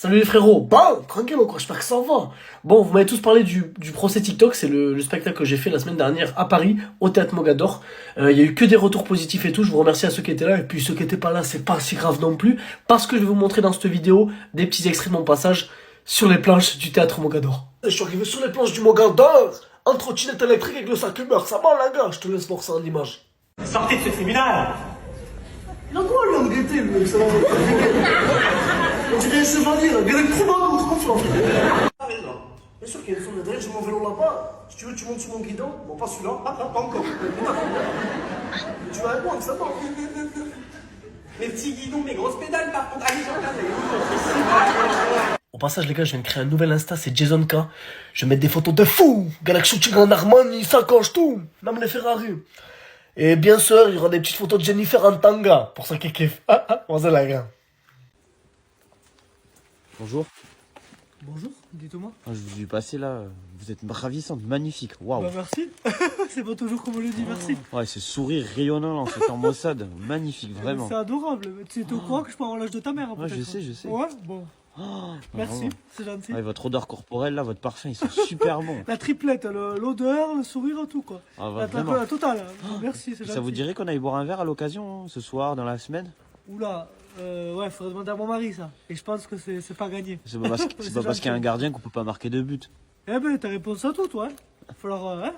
Salut les frérots, bah tranquille quoi, j'espère que ça va. Bon, vous m'avez tous parlé du procès TikTok, c'est le spectacle que j'ai fait la semaine dernière à Paris, au Théâtre Mogador. Il y a eu que des retours positifs et tout, je vous remercie à ceux qui étaient là, et puis ceux qui étaient pas là, c'est pas si grave non plus, parce que je vais vous montrer dans cette vidéo des petits extraits de mon passage sur les planches du Théâtre Mogador. Je suis arrivé sur les planches du Mogador, en trottinette électrique avec le sac humeur, ça va la gars, je te laisse voir ça en image. Sortez de ce tribunal! Il a quoi lui en gaieté, le mec, ça va. On dirait un chevalier, là, bien trop mal, on se confie. Bien sûr qu'il y a une zone d'adresse, j'ai mon vélo là-bas. Si tu veux, tu montes sur mon guidon. Bon, pas celui-là, pas encore. Mais tu vas avec moi, ça va. Mes petits guidons, mes grosses pédales, par contre. Allez, j'en Au passage, les gars, je viens de créer un nouvel Insta, c'est Jason K. Je vais mettre des photos de fou. Galaxy Shooting en Armani, sacoche, tout. Même les Ferrari. Et bien sûr, il y aura des petites photos de Jennifer en tanga, pour ceux qui kiffent. On se la gars. Bonjour. Bonjour, dites-moi. Je vous ai vu passer là, vous êtes ravissante, magnifique, waouh. Bah merci, c'est pas toujours comme on le dit, merci. Ouais, ce sourire rayonnant là, c'est en Mossad, magnifique, vraiment. C'est adorable, tu es au courant que je peux avoir l'âge de ta mère Ouais, peut-être. je sais. Ouais, bon, Oh, merci, vraiment. c'est gentil. Ouais, votre odeur corporelle là, votre parfum, ils sont super bons. La triplette, l'odeur, le sourire, tout quoi. Ah, La vraiment. totale, merci, c'est gentil. Ça vous dirait qu'on aille boire un verre à l'occasion, ce soir, dans la semaine? Oula, ouais, faudrait demander à mon mari ça. Et je pense que c'est pas gagné. C'est pas parce qu'il y a un gardien qu'on peut pas marquer de but. Eh ben, t'as réponse à tout toi, hein. Falloir, hein.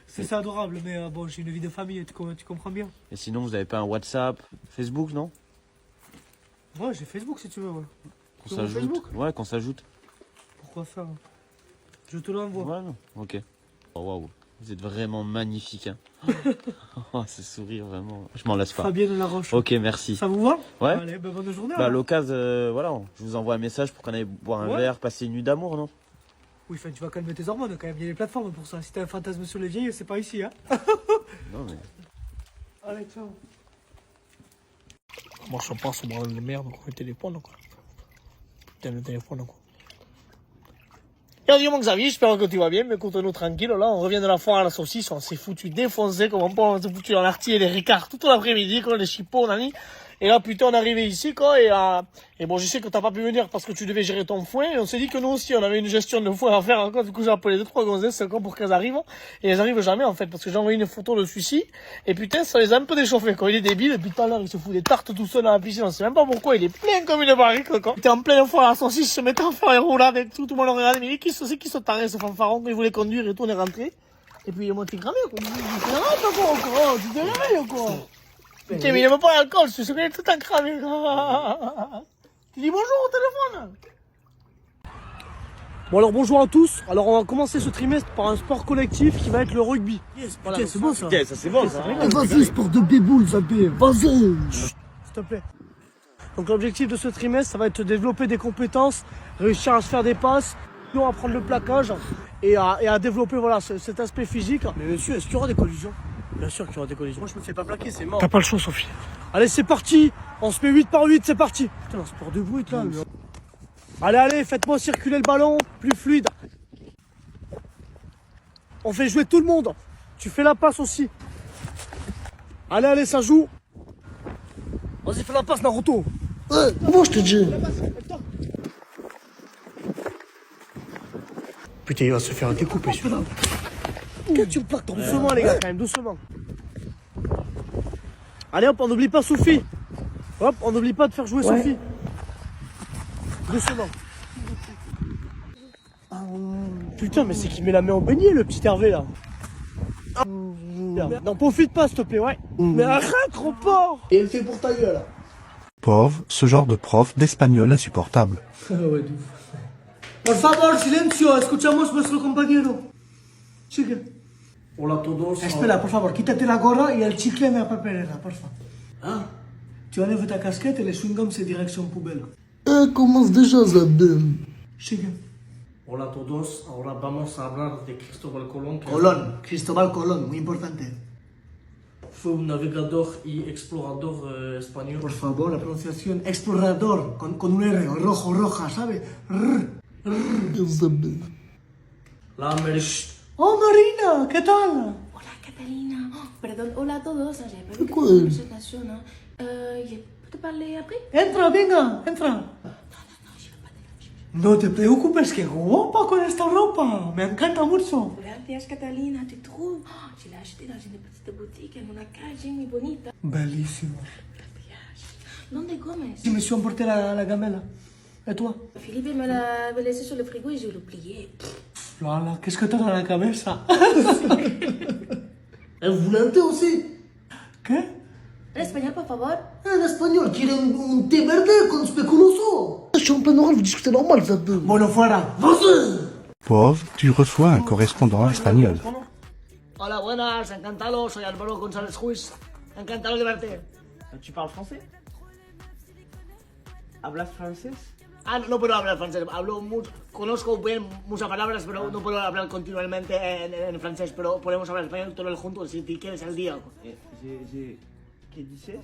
C'est adorable, mais bon, j'ai une vie de famille, tu comprends bien. Et sinon, vous avez pas un WhatsApp, Facebook, non? Ouais, j'ai Facebook si tu veux, ouais. Qu'on Tu veux mon s'ajoute. Facebook Ouais, qu'on s'ajoute. Pourquoi faire? Je te l'envoie. Ouais, non. Ok. Oh, waouh. Vous êtes vraiment magnifique. Hein. Oh, ce sourire, vraiment. Je m'en lasse pas. Fabienne Laroche. Ok, merci. Ça vous va? Ouais. Allez, ben bonne journée. Bah, à alors. l'occasion, voilà, je vous envoie un message pour qu'on aille boire un Ouais. verre, passer une nuit d'amour, non? Oui, enfin, tu vas calmer tes hormones quand même. Il y a des plateformes pour ça. Si t'as un fantasme sur les vieilles, c'est pas ici, hein. Non, mais. Allez, ciao. Moi, je pense au bordel de merde, le téléphone, quoi. Putain, le téléphone, quoi. Yo, mon Xavier, j'espère que tu vas bien, mais écoute-nous tranquille, là, on revient de la foire à la saucisse, on s'est foutu défoncer, comme on s'est foutu dans l'artille et les ricards tout l'après-midi, quoi, les chipots, on a mis. Et là, putain, on est arrivé ici, quoi, et bon, je sais que t'as pas pu venir parce que tu devais gérer ton foin, et on s'est dit que nous aussi, on avait une gestion de foin à faire encore, du coup, j'ai appelé 2-3 gonzesses, encore pour qu'elles arrivent, et elles arrivent jamais, en fait, parce que j'ai envoyé une photo de celui-ci, et putain, ça les a un peu déchauffés, quoi, il est débile, depuis tout à l'heure, il se fout des tartes tout seul dans la piscine, on sait même pas pourquoi, il est plein comme une barrique, quoi. Il était en pleine foire à la saucisse, se mettait en faire les roulades et tout le monde le regardait, mais qui se tarait, ce fanfaron, il voulait conduire et tout, on est rentré, et puis il est monté cramé, quoi, il dit, rentre, quoi, encore, tu te réveilles, quoi. Putain, mais il aime pas l'alcool, c'est ce qu'il est tout en cramé. Tu dis bonjour au téléphone. Bon alors bonjour à tous, alors on va commencer ce trimestre par un sport collectif qui va être le rugby. Voilà, c'est bon ça. Putain, ça c'est bon, ça. Vas-y, sport de béboules, Zabé, vas-y. S'il te plaît. Donc l'objectif de ce trimestre, ça va être de développer des compétences, réussir à se faire des passes, à prendre le plaquage et à développer voilà, cet aspect physique. Mais monsieur, est-ce qu'il y aura des collisions? Bien sûr qu'il y aura des collisions. Moi je me fais pas plaquer, c'est mort. T'as pas le choix, Sophie. Allez, c'est parti. On se met 8 par 8, c'est parti. Putain, un sport de brut là. Allez, faites-moi circuler le ballon, plus fluide. On fait jouer tout le monde. Tu fais la passe aussi. Allez, ça joue. Vas-y, fais la passe, Naruto. Ouais, moi je te dis. Putain, il va se faire découper celui-là. Qu'est-ce que tu me plaques doucement, les gars, quand même, doucement. Allez, hop, on n'oublie pas Sophie. Hop, on n'oublie pas de faire jouer Sophie. Doucement. Putain, mais c'est qu'il met la main au beignet, le petit Hervé, là. Non, profite pas, s'il te plaît, ouais. Mais arrête, trop fort. Et elle fait pour ta gueule. Pauvre, ce genre de prof d'espagnol insupportable. Ouais, de ouf. Por favor, silencio, escuchamos nuestro compañero. Sigue. Hola a todos. Espera, por favor, quítate la gorra y el chicle en la papelera, porfa. Hein? Tu enlèves ta casquette et les chewing-gums, c'est direction poubelle. Commence déjà, Zabé. Sigue. Hola a todos, ahora vamos a hablar de Cristóbal Colón, que Cristóbal Colón, muy importante. fue un navegador y explorador español. Por favor, la pronunciación explorador, con un R, rojo, roja, ¿sabe? La América. Oh, Marina, ¿qué tal? Hola Catalina. Oh, perdón, hola a todos. J'avais pas vu que Quoi? tu présentation. Je peux te parler après? Entra, venga, entra. Non, je peux No te preocupes, que guapa con esta ropa. Me encanta mucho. Gracias, Catalina, te trouve. Oh, je l'ai acheté dans une petite boutique en una calle muy bonita. Bellissimo. Gracias. ¿Dónde comes? Je me suis emporté la gamelle. Et toi? Philippe me l'avait laissé sur le frigo et je l'ai oublié. Voilà, qu'est-ce que t'as dans la cabeza? El volante aussi. ¿Qué? En español, por favor. En español, quiere un té verde con speculoso. Je suis en plein oral, vous discutez normal, ça peut. Bueno, fuera. Prov, tu reçois un correspondant espagnol. Hola, buenas, encantado, soy Álvaro González Ruiz. Encantado de verte. Tu parles français? Hablas francés? Ah, no puedo hablar francés, conozco bien muchas palabras, pero no puedo hablar continuamente en francés, pero podemos hablar español todos juntos si te quieres al día. ¿Qué dices?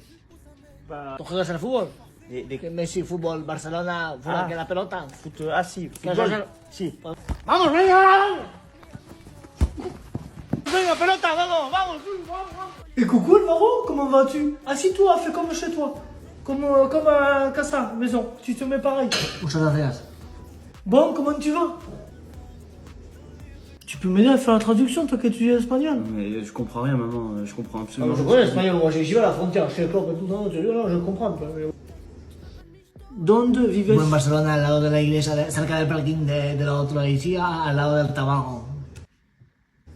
¿Tú juegas al fútbol? De Que Messi, fútbol, Barcelona, fuera que la pelota. Ah si, ¿Qué vas a fútbol. hacer? Si. ¡Vamos, venga! Venga, pelota, vamos, vamos, vamos. Et coucou Alvaro, comment vas-tu? Assis-toi, fais comme chez toi. Comme à casa, maison. Tu te mets pareil. Muchas gracias. Bon, comment tu vas? Tu peux m'aider à faire la traduction, toi qui étudies l'espagnol? Mais je comprends rien, maman. Je comprends Ah, absolument je connais l'espagnol, moi j'y vais à la frontière, je sais pas tout le temps, je comprends pas. ¿Dónde vives? Vivo en Barcelona, al lado de la iglesia, cerca del parking de la otra iglesia, al lado del tabaco.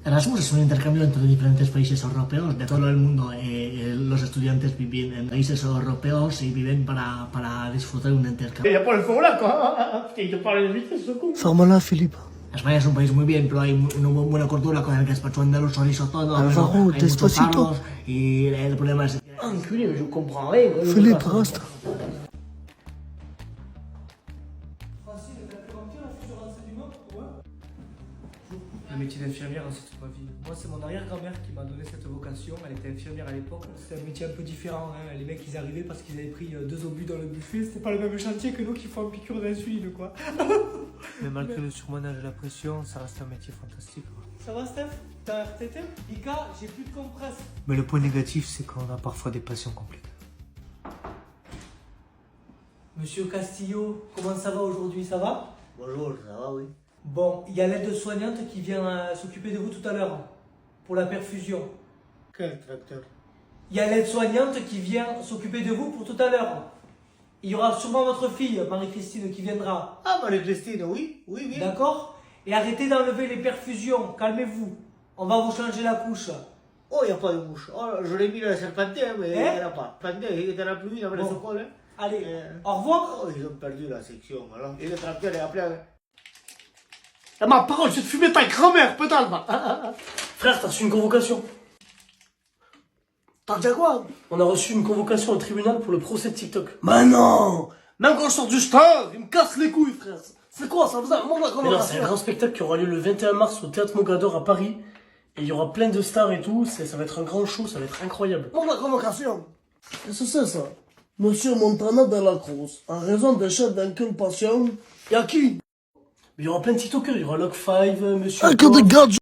Erasmus es un intercambio entre diferentes países europeos de todo el mundo. Los estudiantes viven en países europeos y viven para disfrutar un intercambio. Il a pas le fond là, quoi. Putain, il te parle de vitesse, ce con. Ferme-la, Philippe. España es un país muy bien, pero hay una buena cultura con el gazpacho andaluz, chorizo, todo. Alvaro, hay muchos despacito. paros y el problema es... Enculé, mais je comprends rien. Philippe, reste. Le métier d'infirmière, c'est toute ma vie. Moi, c'est mon arrière-grand-mère qui m'a donné cette vocation. Elle était infirmière à l'époque. C'était un métier un peu différent. Hein. Les mecs, ils arrivaient parce qu'ils avaient pris 2 obus dans le buffet. C'était pas le même chantier que nous qui font une piqûre d'insuline, quoi. Mais malgré le surmenage et la pression, ça reste un métier fantastique. Quoi. Ça va, Steph? T'as un RTT? Ika, j'ai plus de compresse. Mais le point négatif, c'est qu'on a parfois des patients compliqués. Monsieur Castillo, comment ça va aujourd'hui? Ça va? Bonjour, ça va, oui. Bon, il y a l'aide-soignante qui vient s'occuper de vous tout à l'heure pour la perfusion. Quel tracteur? Il y a l'aide-soignante qui vient s'occuper de vous pour tout à l'heure. Il y aura sûrement votre fille, Marie-Christine, qui viendra. Ah, Marie-Christine, oui, oui. D'accord? Et arrêtez d'enlever les perfusions, calmez-vous. On va vous changer la couche. Oh, il n'y a pas de mouche. Oh, je l'ai mis dans le serpentin, mais il Hein? n'y en a pas. Serpentin, il était plus dans le Bon. socole. Allez, au revoir. Oh, ils ont perdu la section, alors. Et le tracteur est appelé. À ma parole, je vais te fumer ta grand-mère, putain, va. Frère, t'as reçu une convocation. T'as dit quoi? On a reçu une convocation au tribunal pour le procès de TikTok. Mais non! Même quand je sors du stade, il me casse les couilles, frère. C'est quoi ça? Vous avez la Mais non, c'est un convocation? grand spectacle qui aura lieu le 21 mars au Théâtre Mogador à Paris. Et il y aura plein de stars et tout. Ça va être un grand show, ça va être incroyable. Montre la convocation. Qu'est-ce que c'est ça? Monsieur Montana de la Cruz, en raison de chefs d'inculpation, Y'a qui? Mais il y aura plein de TikTokers. Il y aura Lock5, Monsieur. que des gars